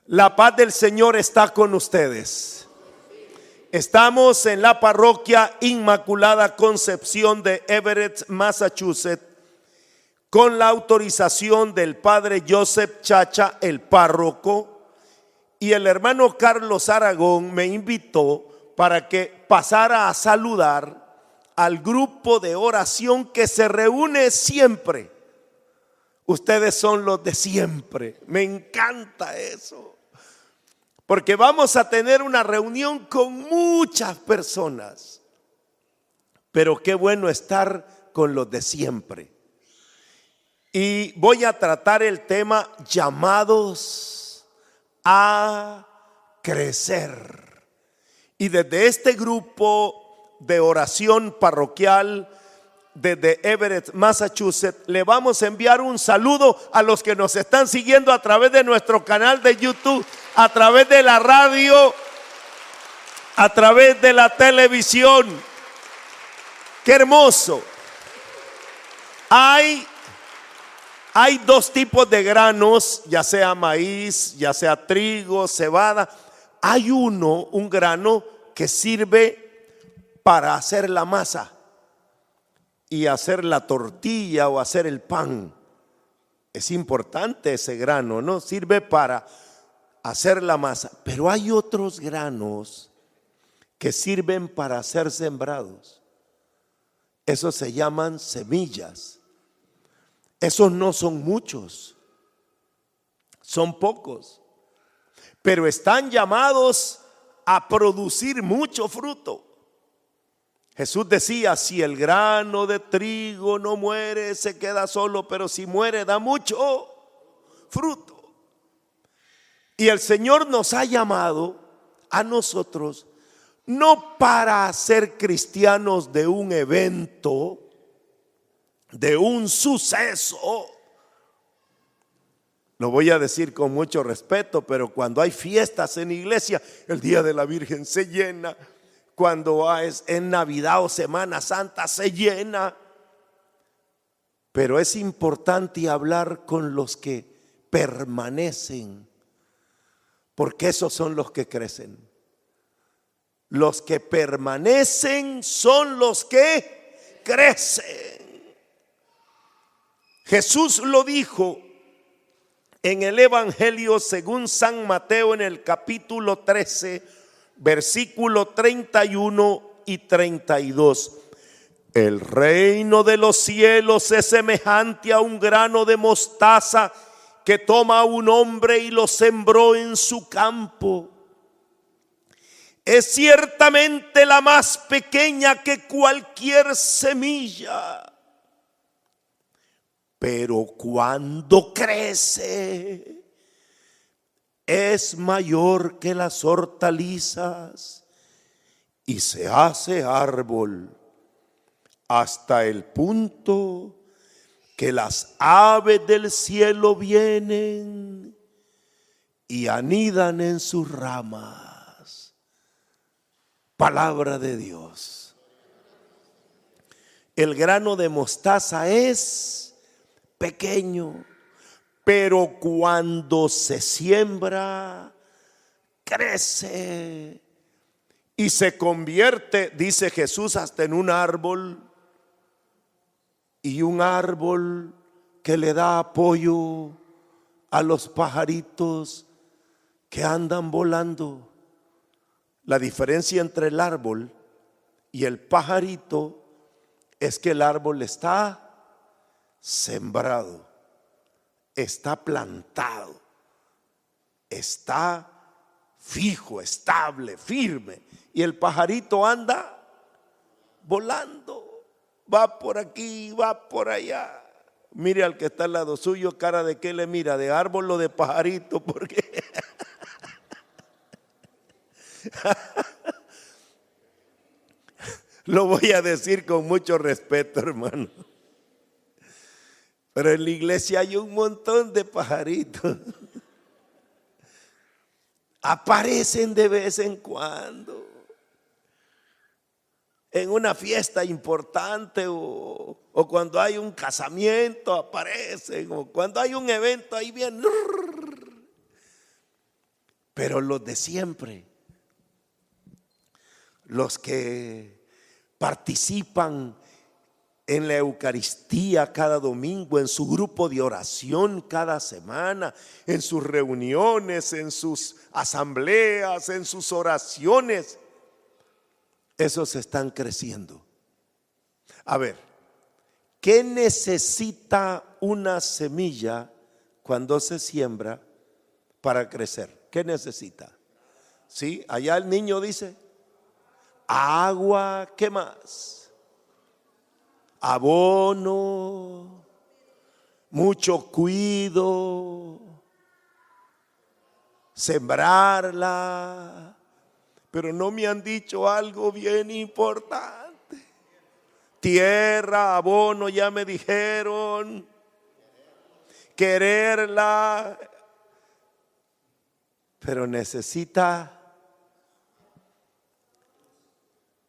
La paz del Señor está con ustedes. Estamos en la parroquia Inmaculada Concepción de Everett, Massachusetts, con la autorización del padre Joseph Chacha, el párroco, y el hermano Carlos Aragón me invitó para que pasara a saludar al grupo de oración que se reúne siempre. Ustedes son los de siempre. Me encanta eso. Porque vamos a tener una reunión con muchas personas. Pero qué bueno estar con los de siempre. Y voy a tratar el tema llamados a crecer. Y desde este grupo de oración parroquial desde Everett, Massachusetts, le vamos a enviar un saludo a los que nos están siguiendo a través de nuestro canal de YouTube, a través de la radio, a través de la televisión. ¡Qué hermoso! Hay dos tipos de granos, ya sea maíz, ya sea trigo, cebada. Hay un grano que sirve para hacer la masa y hacer la tortilla o hacer el pan. Es importante ese grano, ¿no? Sirve para hacer la masa. Pero hay otros granos que sirven para ser sembrados. Esos se llaman semillas. Esos no son muchos, son pocos, pero están llamados a producir mucho fruto. Jesús decía, si el grano de trigo no muere, se queda solo, pero si muere, da mucho fruto. Y el Señor nos ha llamado a nosotros, no para ser cristianos de un evento, de un suceso. Lo voy a decir con mucho respeto, pero cuando hay fiestas en iglesia, el Día de la Virgen se llena. Cuando es en Navidad o Semana Santa se llena. Pero es importante hablar con los que permanecen, porque esos son los que crecen. Los que permanecen son los que crecen. Jesús lo dijo en el Evangelio según San Mateo en el capítulo 13, versículo 31 y 32. El reino de los cielos es semejante a un grano de mostaza que toma un hombre y lo sembró en su campo. Es ciertamente la más pequeña que cualquier semilla, pero cuando crece es mayor que las hortalizas y se hace árbol hasta el punto que las aves del cielo vienen y anidan en sus ramas. Palabra de Dios. El grano de mostaza es pequeño, pero cuando se siembra, crece y se convierte, dice Jesús, hasta en un árbol, y un árbol que le da apoyo a los pajaritos que andan volando. La diferencia entre el árbol y el pajarito es que el árbol está sembrado, está plantado, está fijo, estable, firme, y el pajarito anda volando, va por aquí, va por allá. Mire al que está al lado suyo, cara de qué le mira, de árbol o de pajarito, porque lo voy a decir con mucho respeto, hermano. Pero en la iglesia hay un montón de pajaritos. Aparecen de vez en cuando. En una fiesta importante o cuando hay un casamiento aparecen. O cuando hay un evento ahí vienen. Pero los de siempre, los que participan en la Eucaristía cada domingo, en su grupo de oración cada semana, en sus reuniones, en sus asambleas, en sus oraciones, esos están creciendo. A ver, ¿qué necesita una semilla cuando se siembra para crecer? ¿Qué necesita? ¿Sí? Allá el niño dice, agua, ¿qué más? Abono, mucho cuidado, sembrarla. Pero no me han dicho algo bien importante. Tierra, abono, ya me dijeron. Quererla. Pero necesita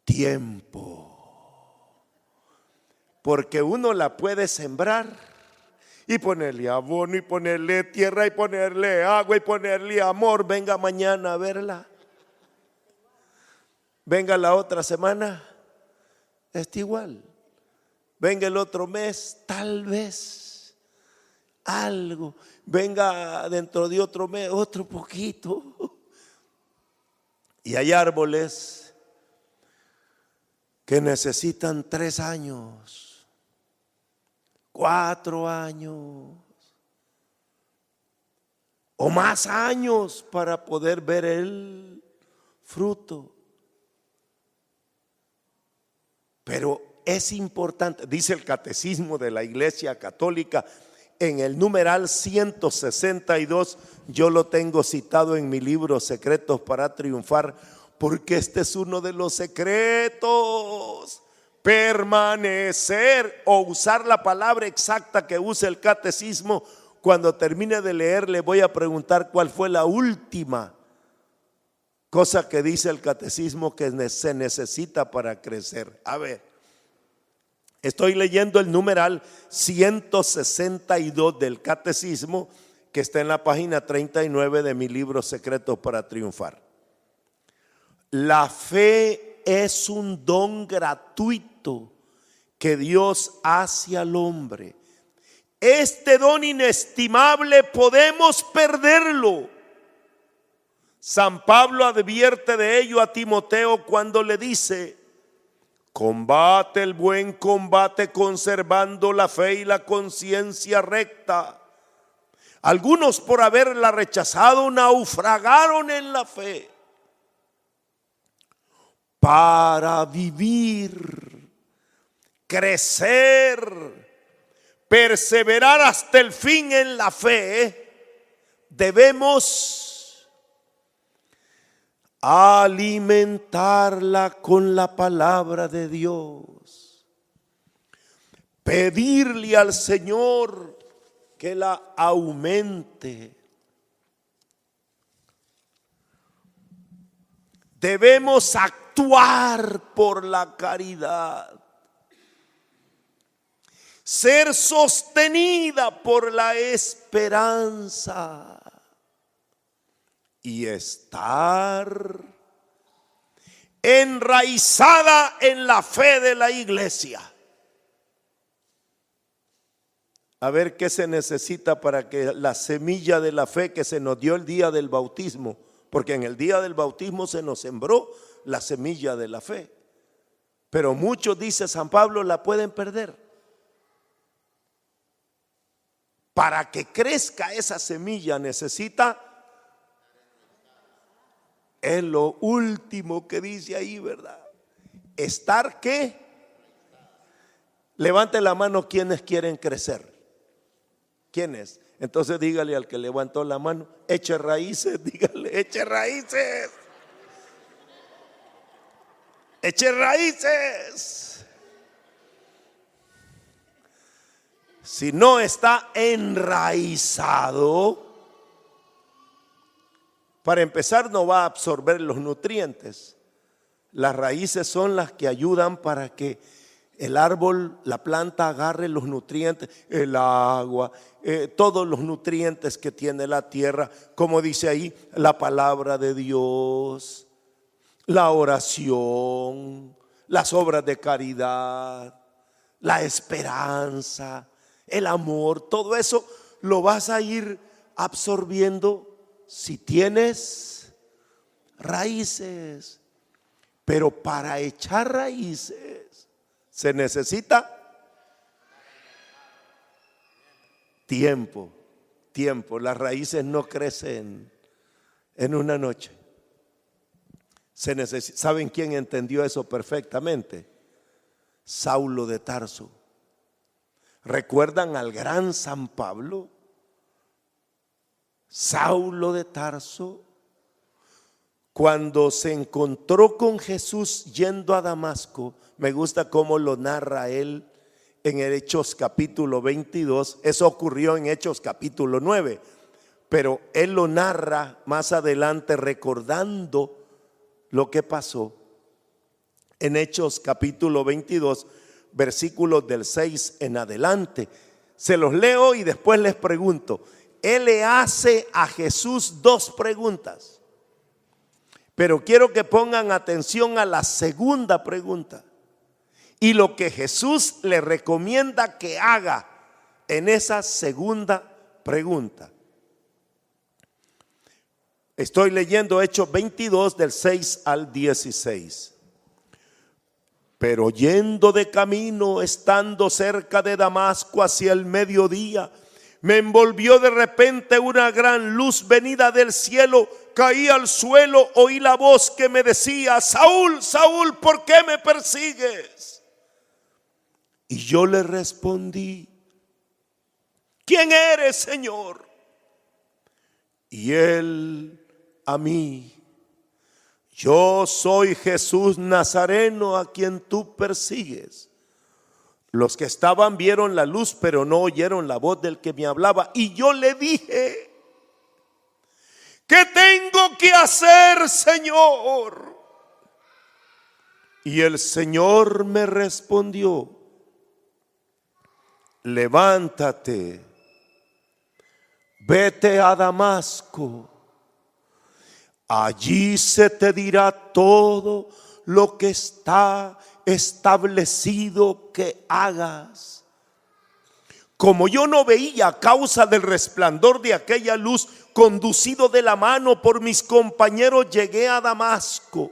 tiempo. Porque uno la puede sembrar y ponerle abono y ponerle tierra y ponerle agua y ponerle amor. Venga mañana a verla. Venga la otra semana, está igual. Venga el otro mes, tal vez algo. Venga dentro de otro mes, otro poquito. Y hay árboles que necesitan 3 años, 4 años o más años para poder ver el fruto. Pero es importante, dice el Catecismo de la Iglesia Católica en el numeral 162, yo lo tengo citado en mi libro Secretos para Triunfar, porque este es uno de los secretos. Permanecer, o usar la palabra exacta que usa el Catecismo. Cuando termine de leer le voy a preguntar cuál fue la última cosa que dice el Catecismo que se necesita para crecer. A ver, estoy leyendo el numeral 162 del Catecismo, que está en la página 39 de mi libro Secretos para Triunfar. La fe es un don gratuito que Dios hace al hombre. Este don inestimable podemos perderlo. San Pablo advierte de ello a Timoteo cuando le dice: combate el buen combate conservando la fe y la conciencia recta. Algunos, por haberla rechazado, naufragaron en la fe. Para vivir, crecer, perseverar hasta el fin en la fe, debemos alimentarla con la palabra de Dios, pedirle al Señor que la aumente. Debemos actuar por la caridad, ser sostenida por la esperanza y estar enraizada en la fe de la iglesia. A ver qué se necesita para que la semilla de la fe que se nos dio el día del bautismo, porque en el día del bautismo se nos sembró la semilla de la fe, pero muchos, dice San Pablo, la pueden perder. Para que crezca esa semilla necesita, es lo último que dice ahí, ¿verdad? Estar, ¿qué? Levante la mano quienes quieren crecer. ¿Quiénes? Entonces dígale al que levantó la mano: eche raíces, dígale, eche raíces. Eche raíces. Si no está enraizado, para empezar no va a absorber los nutrientes. Las raíces son las que ayudan para que el árbol, la planta agarre los nutrientes, el agua, todos los nutrientes que tiene la tierra, como dice ahí, la palabra de Dios, la oración, las obras de caridad, la esperanza, el amor, todo eso lo vas a ir absorbiendo si tienes raíces. Pero para echar raíces se necesita tiempo. Las raíces no crecen en una noche. ¿Saben quién entendió eso perfectamente? Saulo de Tarso. ¿Recuerdan al gran San Pablo? Saulo de Tarso, cuando se encontró con Jesús yendo a Damasco, me gusta cómo lo narra él en el Hechos capítulo 22. Eso ocurrió en Hechos capítulo 9, pero él lo narra más adelante recordando lo que pasó en Hechos capítulo 22, versículos del 6 en adelante. Se los leo y después les pregunto. Él le hace a Jesús dos preguntas, pero quiero que pongan atención a la segunda pregunta y lo que Jesús le recomienda que haga en esa segunda pregunta. Estoy leyendo Hechos 22 del 6 al 16. Pero yendo de camino, estando cerca de Damasco hacia el mediodía, me envolvió de repente una gran luz venida del cielo. Caí al suelo, oí la voz que me decía: Saúl, Saúl, ¿por qué me persigues? Y yo le respondí: ¿quién eres, Señor? Y él a mí: yo soy Jesús Nazareno, a quien tú persigues. Los que estaban vieron la luz, pero no oyeron la voz del que me hablaba. Y yo le dije: ¿qué tengo que hacer, Señor? Y el Señor me respondió: levántate, vete a Damasco. Allí se te dirá todo lo que está establecido que hagas. Como yo no veía a causa del resplandor de aquella luz, conducido de la mano por mis compañeros, llegué a Damasco.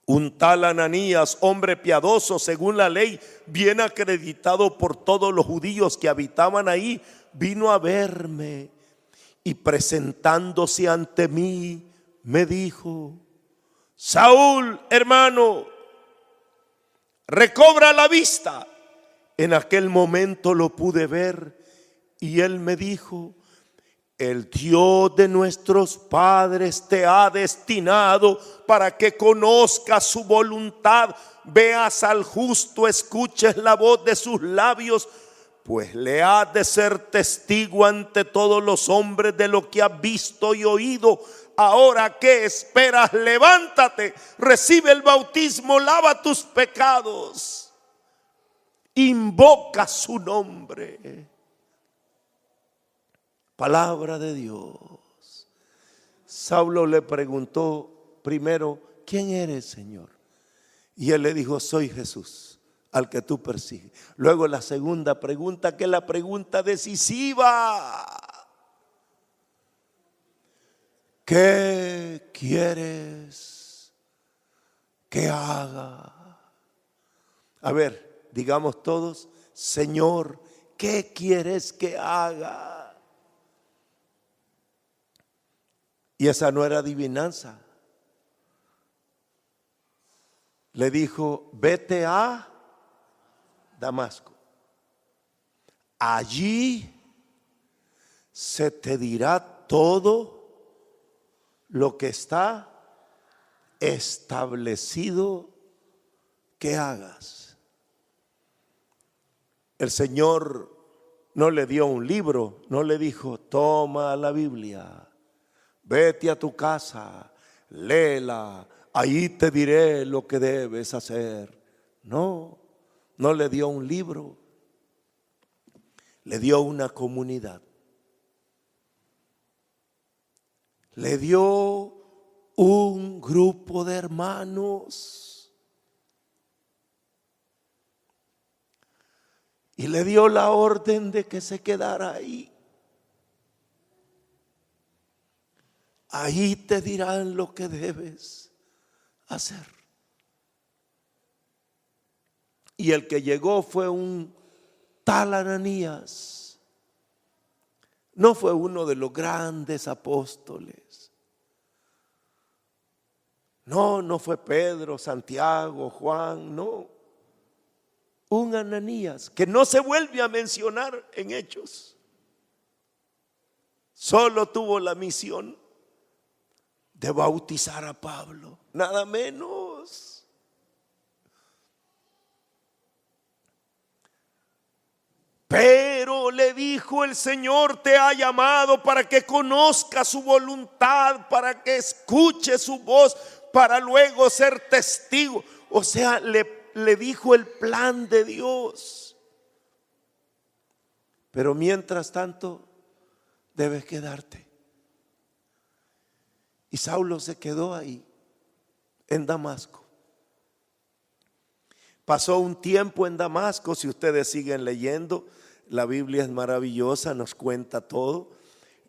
Un tal Ananías, hombre piadoso según la ley, bien acreditado por todos los judíos que habitaban ahí, vino a verme y presentándose ante mí me dijo: Saúl, hermano, recobra la vista. En aquel momento lo pude ver y él me dijo: el Dios de nuestros padres te ha destinado para que conozcas su voluntad, veas al justo, escuches la voz de sus labios, pues le has de ser testigo ante todos los hombres de lo que has visto y oído. Ahora, ¿qué esperas? Levántate, recibe el bautismo, lava tus pecados, invoca su nombre. Palabra de Dios. Saulo le preguntó primero: ¿quién eres, Señor? Y él le dijo: soy Jesús, al que tú persigues. Luego la segunda pregunta, que es la pregunta decisiva: ¿qué quieres que haga? A ver, digamos todos: Señor, ¿qué quieres que haga? Y esa no era adivinanza. Le dijo: vete a Damasco. Allí se te dirá todo lo que está establecido que hagas. El Señor no le dio un libro, no le dijo: toma la Biblia, vete a tu casa, léela, ahí te diré lo que debes hacer. No, no le dio un libro, le dio una comunidad. Le dio un grupo de hermanos. Y le dio la orden de que se quedara ahí. Ahí te dirán lo que debes hacer. Y el que llegó fue un tal Ananías. No fue uno de los grandes apóstoles. No fue Pedro, Santiago, Juan, no. Un Ananías que no se vuelve a mencionar en Hechos. Solo tuvo la misión de bautizar a Pablo, nada menos. Pero le dijo: el Señor te ha llamado para que conozcas su voluntad, para que escuches su voz, para luego ser testigo. O sea, le dijo el plan de Dios. Pero mientras tanto, debes quedarte. Y Saulo se quedó ahí, en Damasco. Pasó un tiempo en Damasco. Si ustedes siguen leyendo, la Biblia es maravillosa, nos cuenta todo.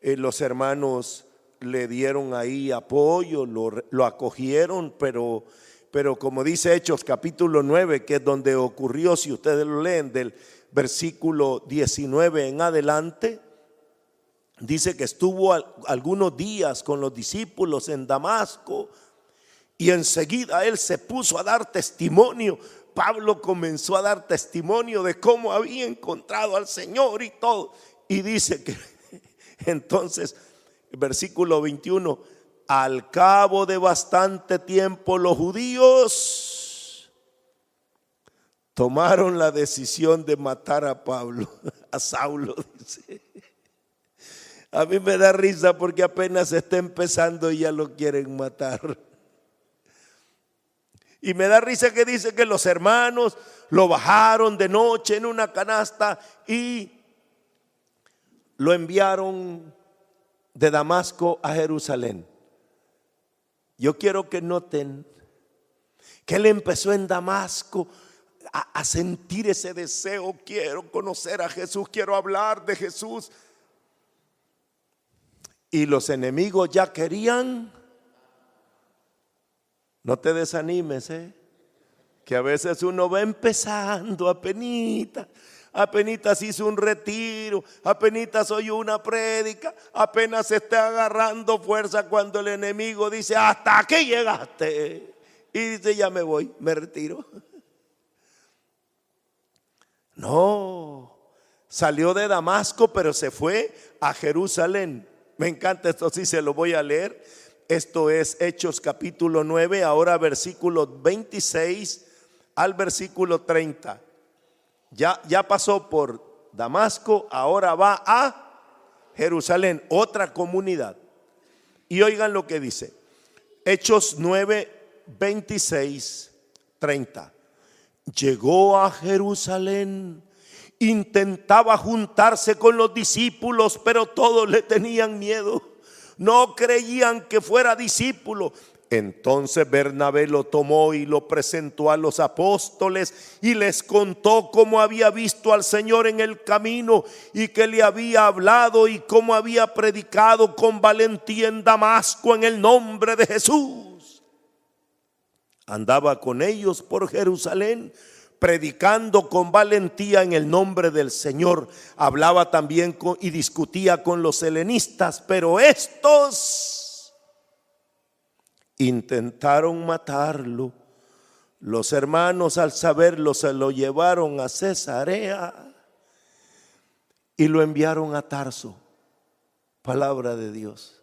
Los hermanos le dieron ahí apoyo, lo acogieron, pero como dice Hechos capítulo 9, que es donde ocurrió, si ustedes lo leen del versículo 19 en adelante, dice que estuvo algunos días con los discípulos en Damasco y enseguida él se puso a dar testimonio. Pablo comenzó a dar testimonio de cómo había encontrado al Señor y todo. Y dice que entonces, versículo 21, al cabo de bastante tiempo los judíos tomaron la decisión de matar a Pablo, a Saulo, dice. A mí me da risa porque apenas está empezando y ya lo quieren matar. Y me da risa que dice que los hermanos lo bajaron de noche en una canasta y lo enviaron de Damasco a Jerusalén. Yo quiero que noten que él empezó en Damasco a sentir ese deseo. Quiero conocer a Jesús, quiero hablar de Jesús. Y los enemigos ya querían. No te desanimes, que a veces uno va empezando apenitas hizo un retiro, apenitas oyó una prédica, apenas está agarrando fuerza cuando el enemigo dice: hasta aquí llegaste. Y dice: ya me voy, me retiro. No, salió de Damasco, pero se fue a Jerusalén. Me encanta esto, sí se lo voy a leer. Esto es Hechos capítulo 9, ahora versículos 26 al versículo 30. Ya pasó por Damasco, ahora va a Jerusalén, otra comunidad. Y oigan lo que dice. Hechos 9, 26, 30. Llegó a Jerusalén, intentaba juntarse con los discípulos, pero todos le tenían miedo. No creían que fuera discípulo. Entonces Bernabé lo tomó y lo presentó a los apóstoles y les contó cómo había visto al Señor en el camino y que le había hablado y cómo había predicado con valentía en Damasco en el nombre de Jesús. Andaba con ellos por Jerusalén, predicando con valentía en el nombre del Señor. Hablaba también y discutía con los helenistas, pero estos intentaron matarlo. Los hermanos, al saberlo, se lo llevaron a Cesarea y lo enviaron a Tarso. Palabra de Dios.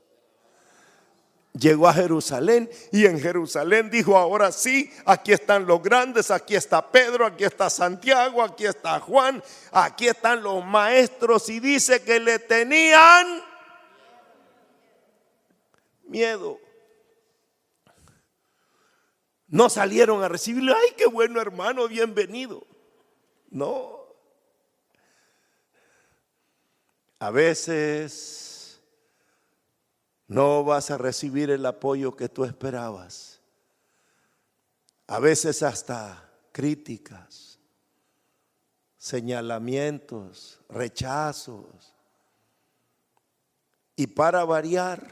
Llegó a Jerusalén y en Jerusalén dijo: ahora sí, aquí están los grandes, aquí está Pedro, aquí está Santiago, aquí está Juan, aquí están los maestros. Y dice que le tenían miedo. No salieron a recibirlo. Ay, qué bueno, hermano, bienvenido. No. A veces no vas a recibir el apoyo que tú esperabas. A veces hasta críticas, señalamientos, rechazos. Y para variar,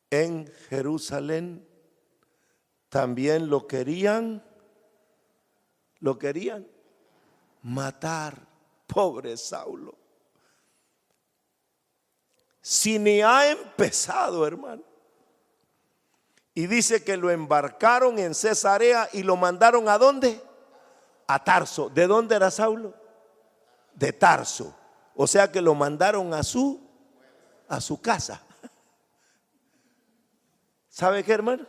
en Jerusalén también lo querían matar. Pobre Saulo. Si ni ha empezado, hermano. Y dice que lo embarcaron en Cesarea y lo mandaron ¿a dónde? A Tarso. ¿De dónde era Saulo? De Tarso. O sea que lo mandaron a su casa. ¿Sabe qué, hermano?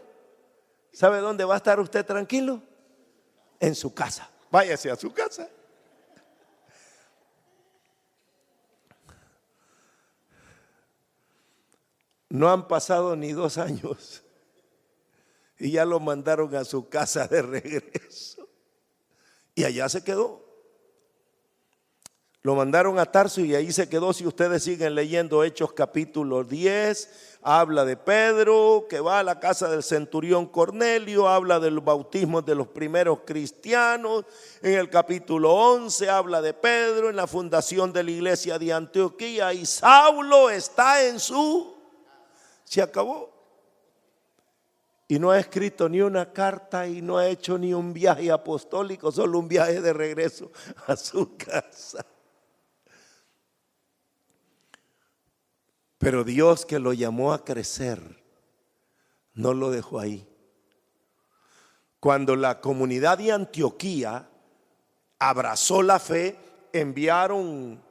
¿Sabe dónde va a estar usted tranquilo? En su casa. Váyase a su casa. No han pasado ni 2 años y ya lo mandaron a su casa de regreso. Y allá se quedó. Lo mandaron a Tarso y ahí se quedó. Si ustedes siguen leyendo Hechos capítulo 10, habla de Pedro que va a la casa del centurión Cornelio, habla del bautismo de los primeros cristianos. En el capítulo 11 habla de Pedro en la fundación de la iglesia de Antioquía, y Saulo está en se acabó. Y no ha escrito ni una carta y no ha hecho ni un viaje apostólico, solo un viaje de regreso a su casa. Pero Dios, que lo llamó a crecer, no lo dejó ahí. Cuando la comunidad de Antioquía abrazó la fe, enviaron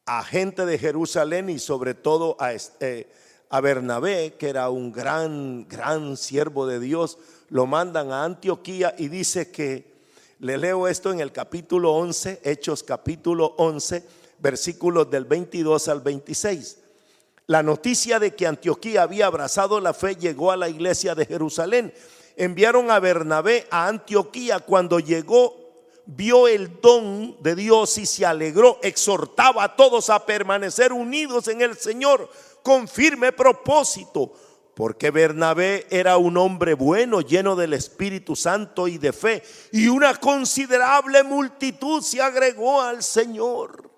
a gente de Jerusalén y sobre todo a Bernabé, que era un gran siervo de Dios. Lo mandan a Antioquía y dice que, le leo esto en el capítulo 11, Hechos capítulo 11, versículos del 22 al 26. La noticia de que Antioquía había abrazado la fe llegó a la iglesia de Jerusalén. Enviaron a Bernabé a Antioquía. Cuando llegó, vio el don de Dios y se alegró. Exhortaba a todos a permanecer unidos en el Señor con firme propósito, porque Bernabé era un hombre bueno, lleno del Espíritu Santo y de fe, y una considerable multitud se agregó al Señor.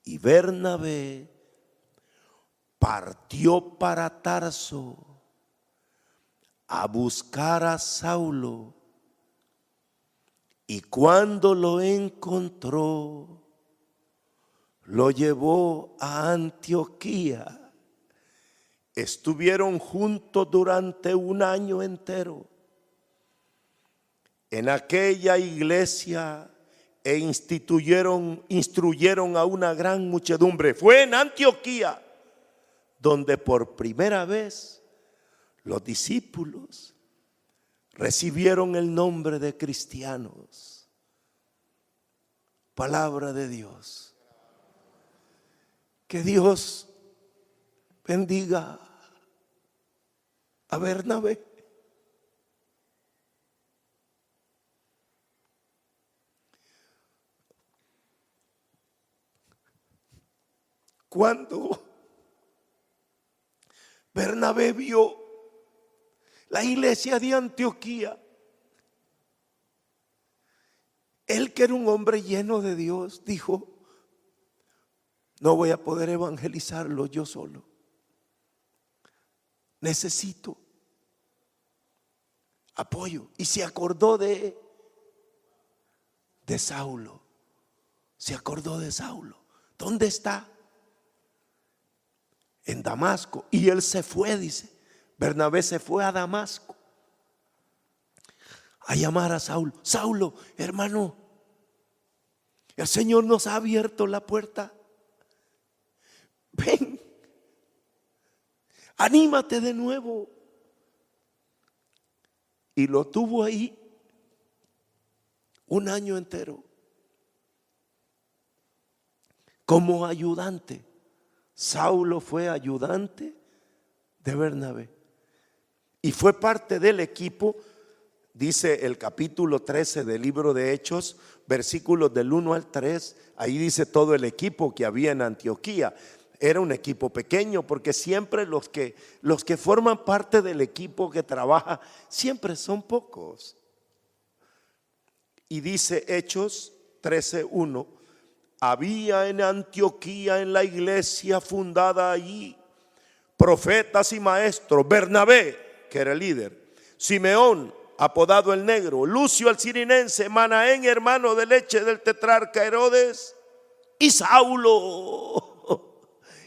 Y Bernabé partió para Tarso a buscar a Saulo, y cuando lo encontró, lo llevó a Antioquía. Estuvieron juntos durante 1 año entero en aquella iglesia e instruyeron a una gran muchedumbre. Fue en Antioquía donde por primera vez los discípulos recibieron el nombre de cristianos. Palabra de Dios. Que Dios bendiga a Bernabé. Cuando Bernabé vio la iglesia de Antioquía, él, que era un hombre lleno de Dios, dijo: no voy a poder evangelizarlo yo solo. Necesito apoyo. Y se acordó de Saulo. Se acordó de Saulo. ¿Dónde está? En Damasco. Y él se fue, dice. Bernabé se fue a Damasco a llamar a Saulo. Saulo, hermano, el Señor nos ha abierto la puerta. Ven, anímate de nuevo. Y lo tuvo ahí 1 año entero como ayudante. Saulo fue ayudante de Bernabé y fue parte del equipo dice el capítulo 13 del libro de Hechos, versículos del 1 al 3, ahí dice todo el equipo que había en Antioquía. Era un equipo pequeño, porque siempre los que forman parte del equipo que trabaja, siempre son pocos. Y dice Hechos 13:1, había en Antioquía, en la iglesia fundada allí, profetas y maestros: Bernabé, que era el líder; Simeón, apodado el Negro; Lucio el Cirinense; Manaén, hermano de leche del tetrarca Herodes; y Saulo.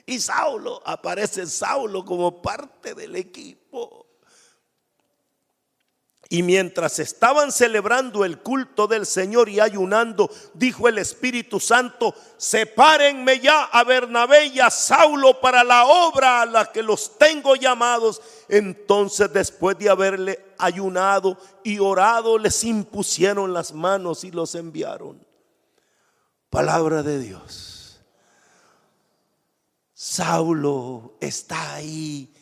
Y Saulo, aparece Saulo como parte del equipo. Y mientras estaban celebrando el culto del Señor y ayunando, dijo el Espíritu Santo: sepárenme ya a Bernabé y a Saulo para la obra a la que los tengo llamados. Entonces, después de haberle ayunado y orado, les impusieron las manos y los enviaron. Palabra de Dios. Saulo está ahí.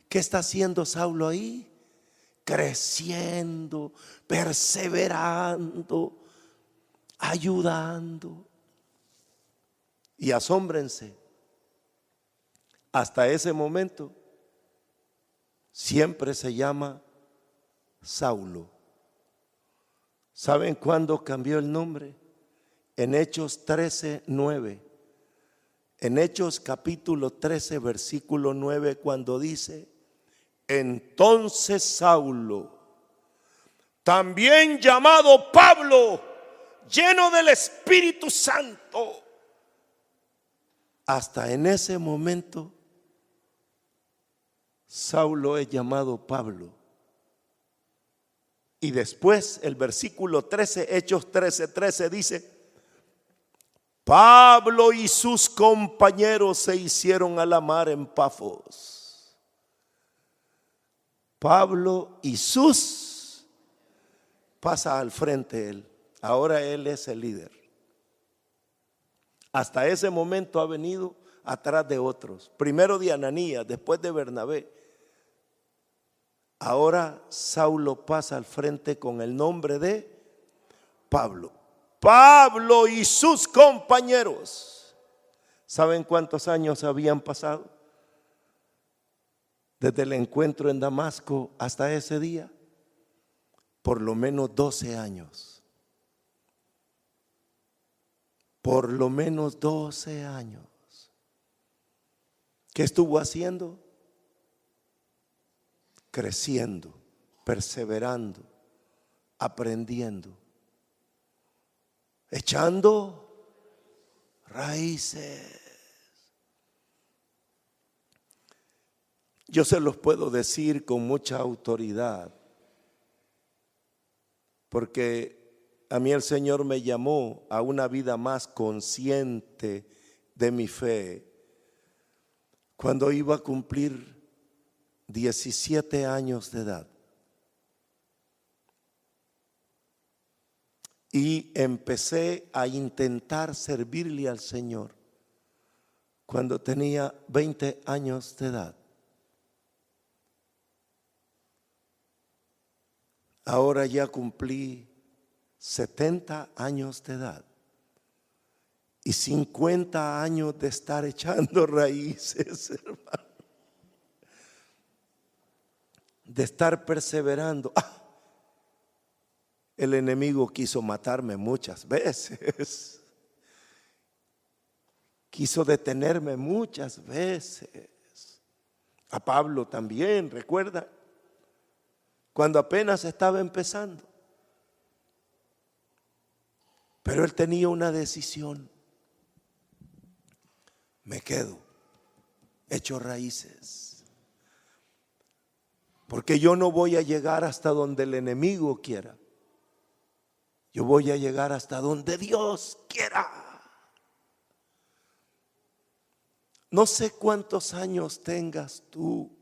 ¿Qué está haciendo Saulo ahí? Creciendo, perseverando, ayudando. Y asómbrense, hasta ese momento siempre se llama Saulo. ¿Saben cuándo cambió el nombre? En Hechos 13:9. En Hechos capítulo 13, versículo 9, cuando dice: entonces Saulo, también llamado Pablo, lleno del Espíritu Santo. Hasta en ese momento Saulo es llamado Pablo. Y después el versículo 13, Hechos 13:13 dice: Pablo y sus compañeros se hicieron a la mar en Pafos. Pablo y sus, pasa al frente él. Ahora él es el líder. Hasta ese momento ha venido atrás de otros. Primero de Ananías, después de Bernabé. Ahora Saulo pasa al frente con el nombre de Pablo. Pablo y sus compañeros. ¿Saben cuántos años habían pasado? Desde el encuentro en Damasco hasta ese día. Por lo menos 12 años. Por lo menos 12 años. ¿Qué estuvo haciendo? Creciendo, perseverando, aprendiendo, echando raíces. Yo se los puedo decir con mucha autoridad, porque a mí el Señor me llamó a una vida más consciente de mi fe cuando iba a cumplir 17 años de edad. Y empecé a intentar servirle al Señor cuando tenía 20 años de edad. Ahora ya cumplí 70 años de edad y 50 años de estar echando raíces, hermano. De estar perseverando. El enemigo quiso matarme muchas veces. Quiso detenerme muchas veces. A Pablo también, ¿recuerda? Cuando apenas estaba empezando. Pero él tenía una decisión. Me quedo, echo raíces. Porque yo no voy a llegar hasta donde el enemigo quiera. Yo voy a llegar hasta donde Dios quiera. No sé cuántos años tengas tú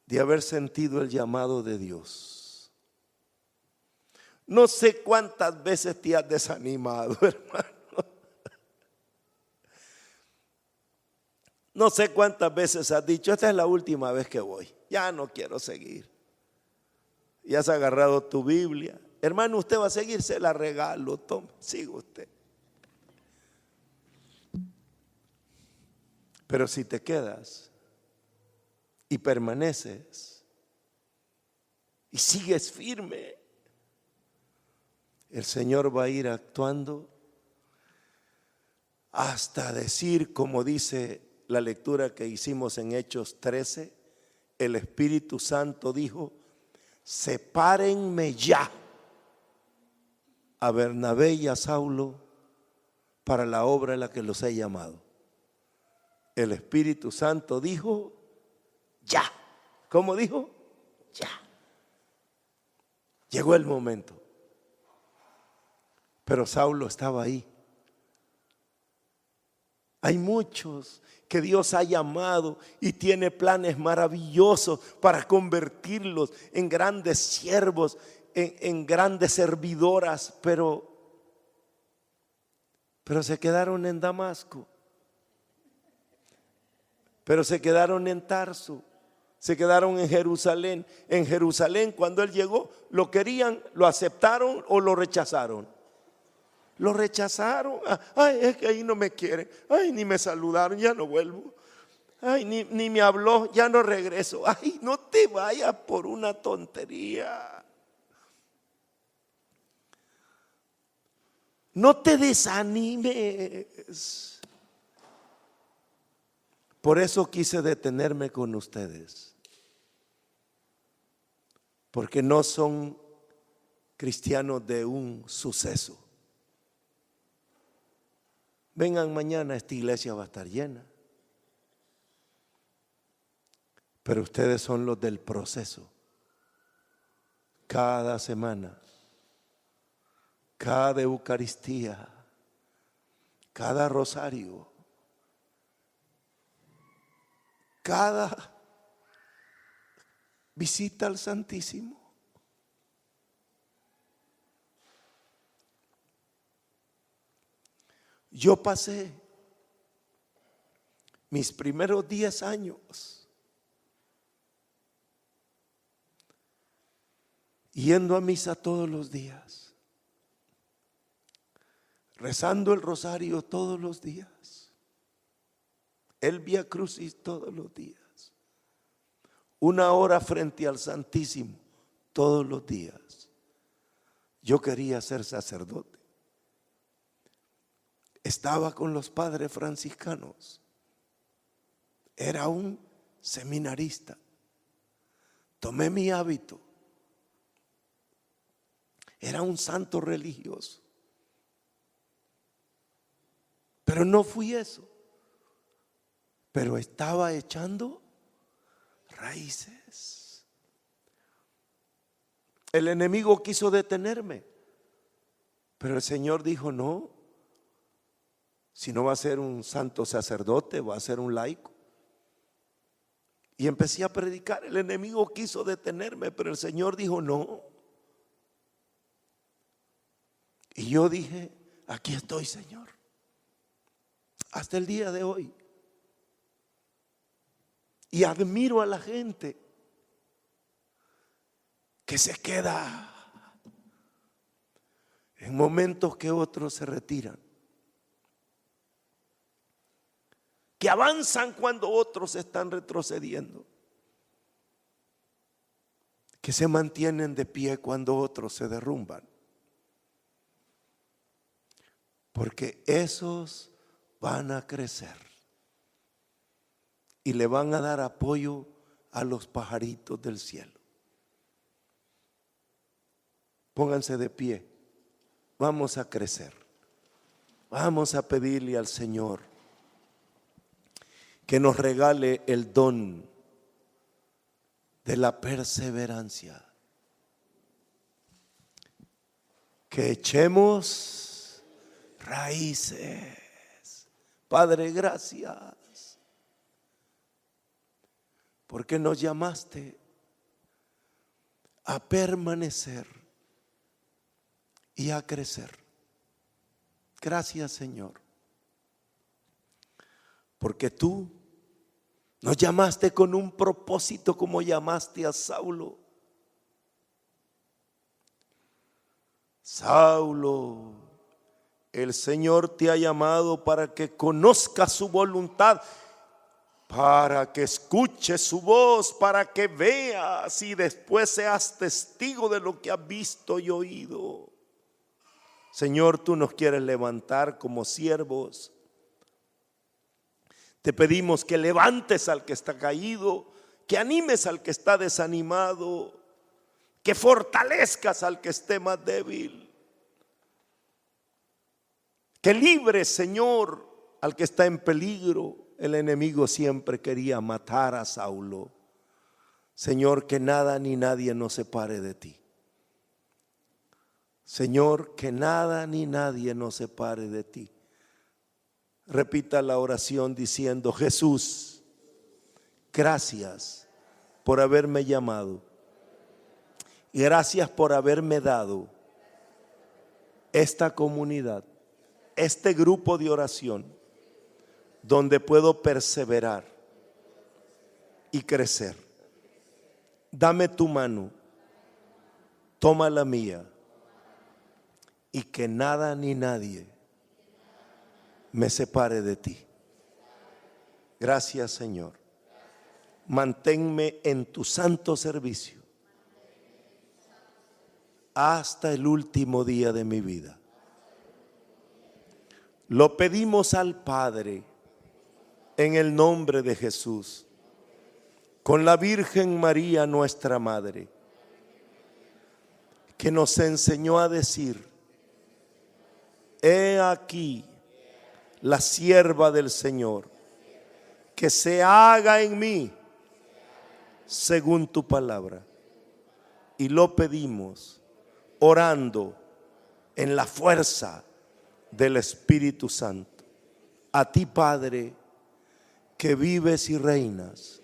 de haber sentido el llamado de Dios. No sé cuántas veces te has desanimado, hermano. No sé cuántas veces has dicho: esta es la última vez que voy, ya no quiero seguir. Ya has agarrado tu Biblia. Hermano, usted va a seguir, se la regalo. Tome, siga usted. Pero si te quedas y permaneces y sigues firme, el Señor va a ir actuando hasta decir, como dice la lectura que hicimos en Hechos 13, el Espíritu Santo dijo: sepárenme ya a Bernabé y a Saulo para la obra en la que los he llamado. El Espíritu Santo dijo: ya. ¿Cómo dijo? Ya. Llegó el momento. Pero Saulo estaba ahí. Hay muchos que Dios ha llamado y tiene planes maravillosos para convertirlos en grandes siervos, en grandes servidoras, pero se quedaron en Damasco, pero se quedaron en Tarso, se quedaron en Jerusalén. En Jerusalén, cuando él llegó, lo querían, lo aceptaron o lo rechazaron. Lo rechazaron. Ay, es que ahí no me quieren. Ay, ni me saludaron, ya no vuelvo. Ay, ni me habló, ya no regreso. Ay, no te vayas por una tontería. No te desanimes. Por eso quise detenerme con ustedes, porque no son cristianos de un suceso. Vengan mañana, esta iglesia va a estar llena, pero ustedes son los del proceso. Cada semana, cada Eucaristía, cada rosario, cada visita al Santísimo. Yo pasé mis primeros 10 años yendo a misa todos los días, rezando el rosario todos los días, el Vía Crucis todos los días, 1 hora frente al Santísimo todos los días. Yo quería ser sacerdote. Estaba con los padres franciscanos. Era un seminarista. Tomé mi hábito. Era un santo religioso. Pero no fui eso. Pero estaba echando raíces. El enemigo quiso detenerme, pero el Señor dijo: no, si no va a ser un santo sacerdote, va a ser un laico. Y empecé a predicar. El enemigo quiso detenerme, pero el Señor dijo: no. Y yo dije: aquí estoy, Señor. Hasta el día de hoy. Y admiro a la gente que se queda en momentos que otros se retiran, que avanzan cuando otros están retrocediendo, que se mantienen de pie cuando otros se derrumban, porque esos van a crecer y le van a dar apoyo a los pajaritos del cielo. Pónganse de pie. Vamos a crecer. Vamos a pedirle al Señor que nos regale el don de la perseverancia. Que echemos raíces. Padre, gracias, porque nos llamaste a permanecer y a crecer. Gracias, Señor, porque tú nos llamaste con un propósito, como llamaste a Saulo. Saulo, el Señor te ha llamado para que conozcas su voluntad, para que escuches su voz, para que veas y después seas testigo de lo que has visto y oído. Señor, tú nos quieres levantar como siervos. Te pedimos que levantes al que está caído, que animes al que está desanimado, que fortalezcas al que esté más débil, que libres, Señor, al que está en peligro. El enemigo siempre quería matar a Saulo. Señor, que nada ni nadie nos separe de ti. Señor, que nada ni nadie nos separe de ti. Repita la oración diciendo: Jesús, gracias por haberme llamado y gracias por haberme dado esta comunidad, este grupo de oración donde puedo perseverar y crecer. Dame tu mano, toma la mía, y que nada ni nadie me separe de ti. Gracias, Señor. Manténme en tu santo servicio hasta el último día de mi vida. Lo pedimos al Padre en el nombre de Jesús, con la Virgen María, nuestra Madre, que nos enseñó a decir: he aquí la sierva del Señor, que se haga en mí según tu palabra. Y lo pedimos orando en la fuerza del Espíritu Santo. A ti, Padre, que vives y reinas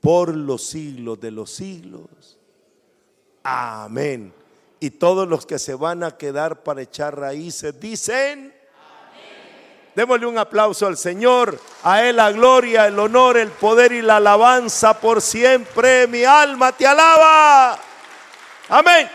por los siglos de los siglos. Amén. Y todos los que se van a quedar para echar raíces dicen: amén. Démosle un aplauso al Señor. A Él la gloria, el honor, el poder y la alabanza por siempre. Mi alma te alaba. Amén.